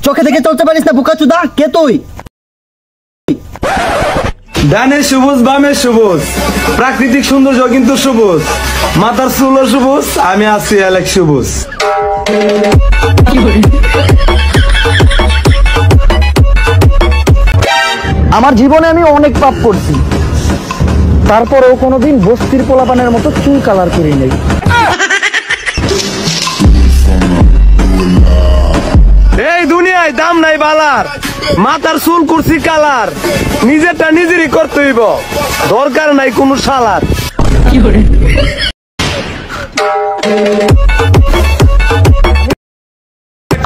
চোখে দেখে চলতে পারিস না বোকাচোদা? কে তুই? ডানে সবুজ বামে সবুজ, প্রাকৃতিক সৌন্দর্য কিন্তু সবুজ, মাথার চুল সবুজ, আমি আছি অ্যালেক্স সবুজ। আমার জীবনে আমি অনেক পাপ করছি, তারপরেও কোনোদিন বস্তির পোলাপানের মতো চুল কালার করি নাই। এই দুনিয়ায় দাম নাই বালার, মাথার চুল করছি কালার, নিজেরটা নিজেরই করতে হইব, দরকার নাই কোনো শালার।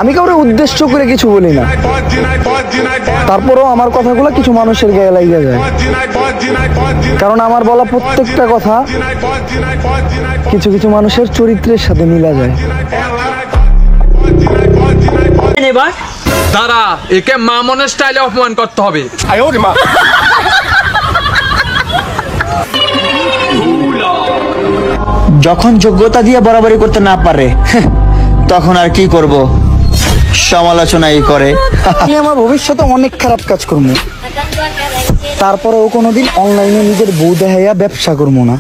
আমি কাউরে উদ্দেশ্য করে কিছু বলি না, তারপরেও আমার কথাগুলো কিছু মানুষের গায়ে লাগিয়ে যায়, কারণ আমার বলা প্রত্যেকটা কথা কিছু কিছু মানুষের চরিত্রের সাথে মিলা যায়। দাঁড়া, একে মামনের স্টাইলে অপমান করতে হবে। যখন যোগ্যতা দিয়ে বরাবরি করতে না পারে তখন আর কি করব, সমালোচনাই করে। আমি আমার ভবিষ্যতে অনেক খারাপ কাজ করবো, তারপরেও কোনোদিন অনলাইনে নিজের বউ দেখাইয়া ব্যবসা করবো না।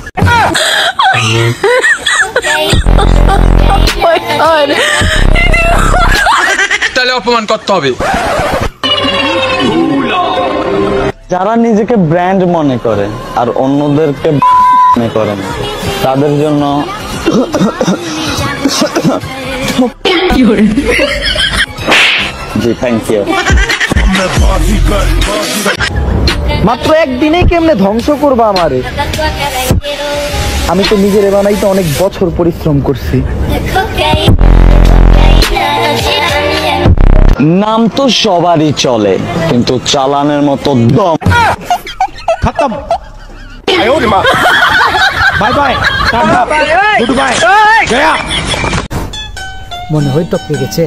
স্টাইলে অপমান করতে হবে। যারা নিজেকে ব্র্যান্ড মনে করে আর অন্যদেরকে মনে করে না, তাদের জন্য জি থ্যাংক ইউ। মাত্র একদিনেই কেমনে ধ্বংস করবা আমারে? আমি তো নিজের বানাইতে অনেক বছর পরিশ্রম করছি। নাম তো সবারই চলে, কিন্তু চালানের মতো দম খতম। Bye bye, tata, good bye, Gaya. মনে হয় টপকে গেছে।